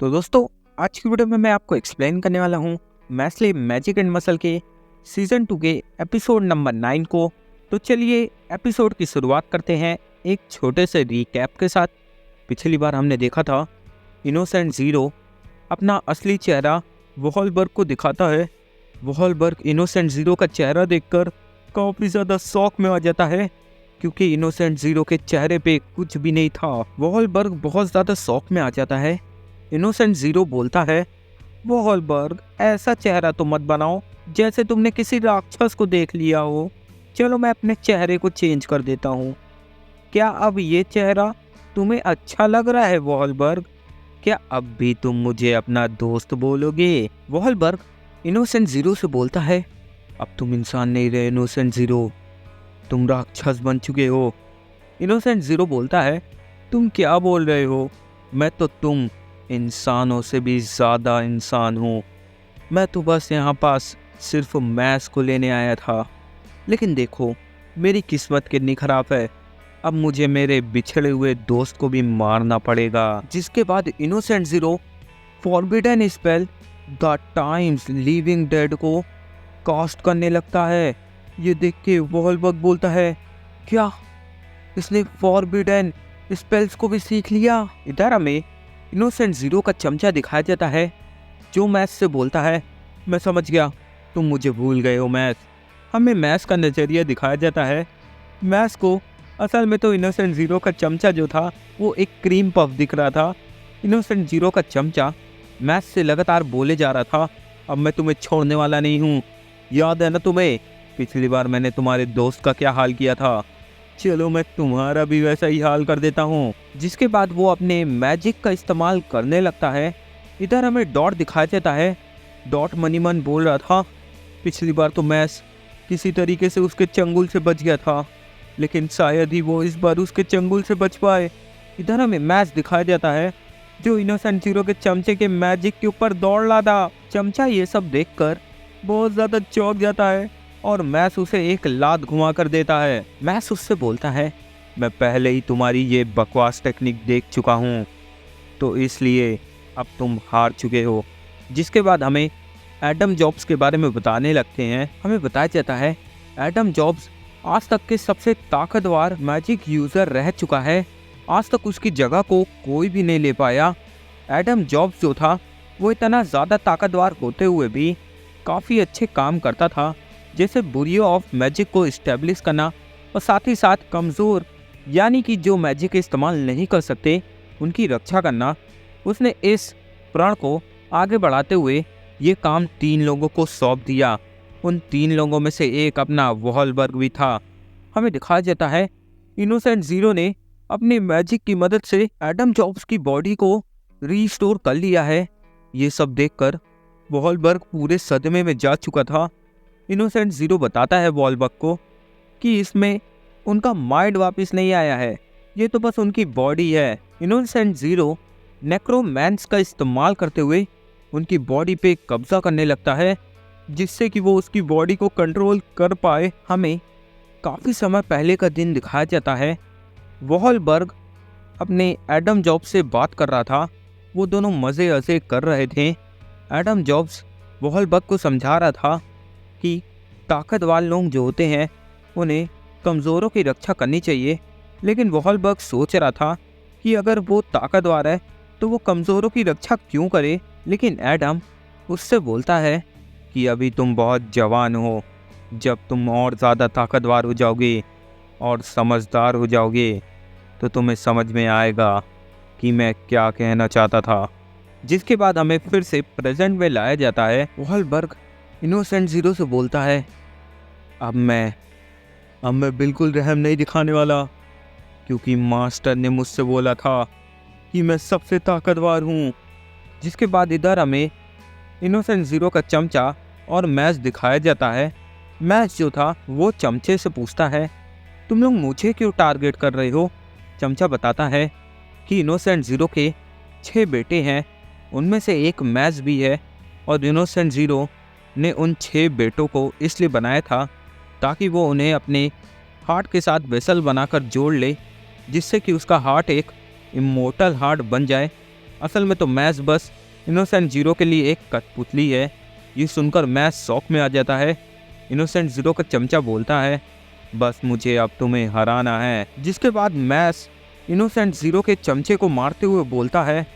तो दोस्तों, आज की वीडियो में मैं आपको एक्सप्लेन करने वाला हूँ मैस्ले मैजिक एंड मसल के सीजन 2 के एपिसोड नंबर 9 को। तो चलिए एपिसोड की शुरुआत करते हैं एक छोटे से रीकैप के साथ। पिछली बार हमने देखा था इनोसेंट ज़ीरो अपना असली चेहरा वॉलबर्ग को दिखाता है। वॉलबर्ग इनोसेंट ज़ीरो का चेहरा देखकर काफ़ी ज़्यादा शॉक में आ जाता है, क्योंकि इनोसेंट ज़ीरो के चेहरे पे कुछ भी नहीं था। वॉलबर्ग बहुत ज़्यादा शॉक में आ जाता है। इनोसेंट ज़ीरो बोलता है, वॉलबर्ग ऐसा चेहरा तो मत बनाओ जैसे तुमने किसी राक्षस को देख लिया हो। चलो मैं अपने चेहरे को चेंज कर देता हूँ। क्या अब ये चेहरा तुम्हें अच्छा लग रहा है वॉलबर्ग? क्या अब भी तुम मुझे अपना दोस्त बोलोगे? वॉलबर्ग इनोसेंट ज़ीरो से बोलता है, अब तुम इंसान नहीं रहे इनोसेंट ज़ीरो, तुम राक्षस बन चुके हो। इनोसेंट ज़ीरो बोलता है, तुम क्या बोल रहे हो? मैं तो तुम इंसानों से भी ज़्यादा इंसान हूँ। मैं तो बस यहाँ पास सिर्फ मैथ्स को लेने आया था, लेकिन देखो मेरी किस्मत कितनी ख़राब है। अब मुझे मेरे बिछड़े हुए दोस्त को भी मारना पड़ेगा। जिसके बाद innocent zero forbidden spell the times living dead को कास्ट करने लगता है। ये देख के वॉलबर्ग बोलता है, क्या इसने फॉरबिडन स्पेल्स को भी सीख लिया? इधर हमें इनोसेंट ज़ीरो का चमचा दिखाया जाता है, जो मैथ्स से बोलता है, मैं समझ गया, तुम मुझे भूल गए हो मैथ्स। हमें मैथ्स का नज़रिया दिखाया जाता है। मैथ्स को असल में तो इनोसेंट ज़ीरो का चमचा जो था वो एक क्रीम पफ दिख रहा था। इनोसेंट ज़ीरो का चमचा मैथ्स से लगातार बोले जा रहा था, अब मैं तुम्हें छोड़ने वाला नहीं हूँ। याद है ना तुम्हें, पिछली बार मैंने तुम्हारे दोस्त का क्या हाल किया था? चलो मैं तुम्हारा भी वैसा ही हाल कर देता हूँ। जिसके बाद वो अपने मैजिक का इस्तेमाल करने लगता है। इधर हमें डॉट दिखाया जाता है। डॉट मनी मन बोल रहा था, पिछली बार तो मैस किसी तरीके से उसके चंगुल से बच गया था, लेकिन शायद ही वो इस बार उसके चंगुल से बच पाए। इधर हमें मैच दिखाया जाता है, जो इनोसेंट ज़ीरो के चमचे के मैजिक के ऊपर दौड़ लाता। चमचा ये सब देखकर बहुत ज़्यादा चौंक जाता है और मैस उसे एक लात घुमा कर देता है। मैस उससे बोलता है, मैं पहले ही तुम्हारी ये बकवास टेक्निक देख चुका हूँ, तो इसलिए अब तुम हार चुके हो। जिसके बाद हमें एडम जॉब्स के बारे में बताने लगते हैं। हमें बताया जाता है, एडम जॉब्स आज तक के सबसे ताकतवर मैजिक यूज़र रह चुका है। आज तक उसकी जगह को कोई भी नहीं ले पाया। एडम जॉब्स जो था वो इतना ज़्यादा ताकतवर होते हुए भी काफ़ी अच्छे काम करता था, जैसे बुरियो ऑफ मैजिक को इस्टेब्लिश करना और साथ ही साथ कमज़ोर यानी कि जो मैजिक इस्तेमाल नहीं कर सकते उनकी रक्षा करना। उसने इस प्रण को आगे बढ़ाते हुए ये काम 3 लोगों को सौंप दिया। उन 3 लोगों में से एक अपना वॉलबर्ग भी था। हमें दिखाया जाता है, इनोसेंट ज़ीरो ने अपनी मैजिक की मदद से एडम जॉब्स की बॉडी को रीस्टोर कर लिया है। ये सब देखकर वॉलबर्ग पूरे सदमे में जा चुका था। इनोसेंट ज़ीरो बताता है वॉलबर्ग को कि इसमें उनका माइंड वापस नहीं आया है, ये तो बस उनकी बॉडी है। इनोसेंट ज़ीरो नेक्रोमैंस का इस्तेमाल करते हुए उनकी बॉडी पे कब्जा करने लगता है, जिससे कि वो उसकी बॉडी को कंट्रोल कर पाए। हमें काफ़ी समय पहले का दिन दिखाया जाता है। वॉलबर्ग अपने एडम जॉब्स से बात कर रहा था। वो दोनों मज़े अज़े कर रहे थे। एडम जॉब्स वॉलबर्ग को समझा रहा था कि ताकतवर लोग जो होते हैं उन्हें कमज़ोरों की रक्षा करनी चाहिए, लेकिन वॉलबर्ग सोच रहा था कि अगर वो ताकतवर है तो वो कमज़ोरों की रक्षा क्यों करे। लेकिन एडम उससे बोलता है कि अभी तुम बहुत जवान हो, जब तुम और ज़्यादा ताकतवर हो जाओगे और समझदार हो जाओगे तो तुम्हें समझ में आएगा कि मैं क्या कहना चाहता था। जिसके बाद हमें फिर से प्रेजेंट में लाया जाता है। वॉलबर्ग इनोसेंट ज़ीरो से बोलता है, अब मैं बिल्कुल रहम नहीं दिखाने वाला, क्योंकि मास्टर ने मुझसे बोला था कि मैं सबसे ताकतवर हूँ। जिसके बाद इधर हमें इनोसेंट ज़ीरो का चमचा और मैच दिखाया जाता है। मैच जो था वो चमचे से पूछता है, तुम लोग मुझे क्यों टारगेट कर रहे हो? चमचा बताता है कि इनोसेंट ज़ीरो के 6 बेटे हैं, उनमें से एक मैच भी है, और इनोसेंट ज़ीरो ने उन 6 बेटों को इसलिए बनाया था ताकि वो उन्हें अपने हार्ट के साथ वेसल बनाकर जोड़ ले, जिससे कि उसका हार्ट एक इमोर्टल हार्ट बन जाए असल में तो मैस बस इनोसेंट जीरो के लिए एक कठपुतली है। ये सुनकर मैस शौक में आ जाता है। इनोसेंट जीरो का चमचा बोलता है, बस मुझे अब तुम्हें हराना है। जिसके बाद मैस इनोसेंट जीरो के चमचे को मारते हुए बोलता है,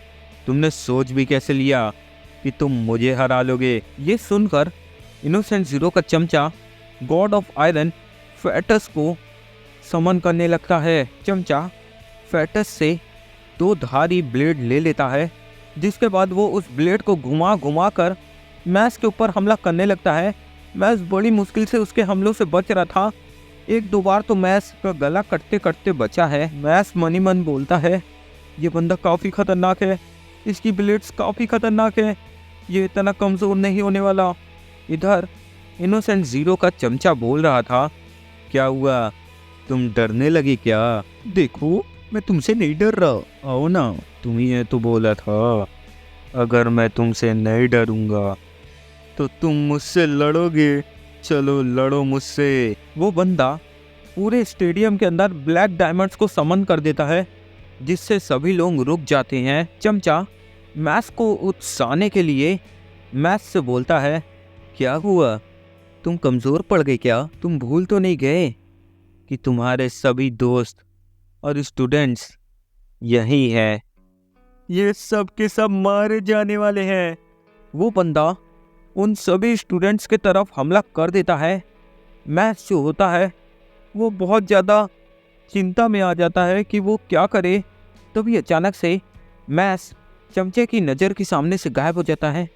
तुमने सोच भी कैसे लिया कि तुम मुझे हरा लोगे। ये सुनकर इनोसेंट जीरो का चमचा गॉड ऑफ आयरन फेटस को समन करने लगता है। चमचा फेटस से 2 धारी ब्लेड ले लेता है। जिसके बाद वो उस ब्लेड को घुमा घुमा कर मैस के ऊपर हमला करने लगता है। मैस बड़ी मुश्किल से उसके हमलों से बच रहा था। 1-2 बार तो मैस का गला कटते कटते बचा है। मैस मन ही मन बोलता है, ये बंदा काफ़ी खतरनाक है, इसकी ब्लेड्स काफ़ी खतरनाक है, ये इतना कमज़ोर नहीं होने वाला। इधर इनोसेंट जीरो का चमचा बोल रहा था, क्या हुआ, तुम डरने लगी क्या? देखो मैं तुमसे नहीं डर रहा, आओ ना, तुम ही है तो बोला था अगर मैं तुमसे नहीं डरूंगा तो तुम मुझसे लड़ोगे, चलो लड़ो मुझसे। वो बंदा पूरे स्टेडियम के अंदर ब्लैक डायमंड्स को समन कर देता है, जिससे सभी लोग रुक जाते हैं। चमचा मैस को उकसाने के लिए मैस से बोलता है, क्या हुआ, तुम कमज़ोर पड़ गए क्या? तुम भूल तो नहीं गए कि तुम्हारे सभी दोस्त और स्टूडेंट्स यही है, ये सब के सब मारे जाने वाले हैं। वो बंदा उन सभी स्टूडेंट्स के तरफ हमला कर देता है। मैस जो होता है वो बहुत ज़्यादा चिंता में आ जाता है कि वो क्या करे। तभी अचानक से मैस चमचे की नज़र के सामने से गायब हो जाता है।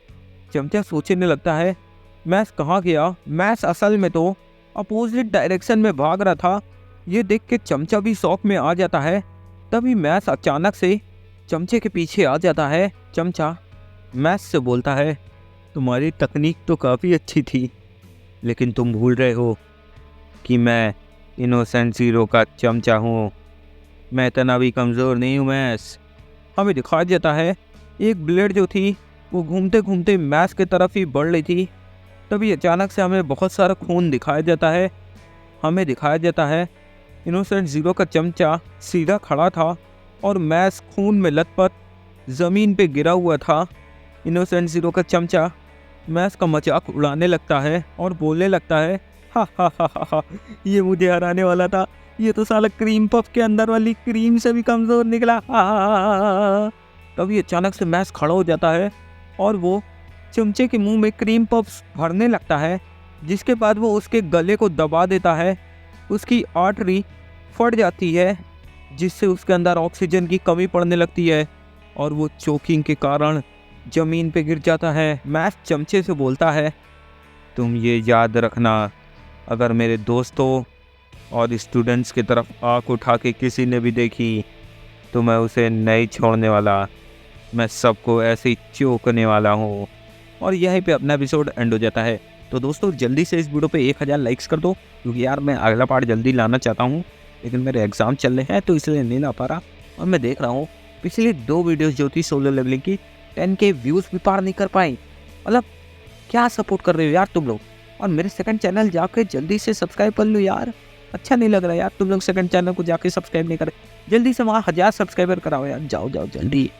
चमचा सोचने लगता है, मैस कहाँ गया? मैस असल में तो अपोजिट डायरेक्शन में भाग रहा था। ये देख के चमचा भी शौक में आ जाता है। तभी मैस अचानक से चमचे के पीछे आ जाता है। चमचा मैस से बोलता है, तुम्हारी तकनीक तो काफ़ी अच्छी थी, लेकिन तुम भूल रहे हो कि मैं इनोसेंट जीरो का चमचा हूँ, मैं इतना भी कमज़ोर नहीं हूँ। मैस हमें दिखाया जाता है एक ब्लेड जो थी वो घूमते घूमते मैस की तरफ ही बढ़ रही थी। तभी अचानक से हमें बहुत सारा खून दिखाया जाता है। हमें दिखाया जाता है इनोसेंट जीरो का चमचा सीधा खड़ा था और मैस खून में लथपथ ज़मीन पे गिरा हुआ था। इनोसेंट जीरो का चमचा मैस का मजाक उड़ाने लगता है और बोलने लगता है, हा हा हा हा हा, ये मुझे हराने वाला था, ये तो साला क्रीम पफ के अंदर वाली क्रीम से भी कमज़ोर निकला। हा। तभी अचानक से मैस खड़ा हो जाता है और वो चमचे के मुंह में क्रीम पफ्स भरने लगता है। जिसके बाद वो उसके गले को दबा देता है। उसकी आर्टरी फट जाती है, जिससे उसके अंदर ऑक्सीजन की कमी पड़ने लगती है और वो चोकिंग के कारण ज़मीन पे गिर जाता है। मैस चमचे से बोलता है, तुम ये याद रखना, अगर मेरे दोस्तों और स्टूडेंट्स की तरफ आँख उठा के किसी ने भी देखी तो मैं उसे नहीं छोड़ने वाला, मैं सबको ऐसे ही चौंकने वाला हूँ। और यहीं पे अपना एपिसोड एंड हो जाता है। तो दोस्तों जल्दी से इस वीडियो पे 1000 लाइक्स कर दो, क्योंकि यार मैं अगला पार्ट जल्दी लाना चाहता हूँ, लेकिन मेरे एग्ज़ाम चल रहे हैं तो इसलिए नहीं ला पा रहा। और मैं देख रहा हूँ पिछली 2 वीडियोज़ जो थी सोलो लेवलिंग की 10K व्यूज़ भी पार नहीं कर पाई। मतलब क्या सपोर्ट कर रहे हो यार तुम लोग। और मेरे सेकंड चैनल जाके जल्दी से सब्सक्राइब कर लो यार, अच्छा नहीं लग रहा यार तुम लोग सेकंड चैनल को जाके सब्सक्राइब नहीं करे। जल्दी से वहाँ 1000 सब्सक्राइबर कराओ यार, जाओ जाओ जल्दी।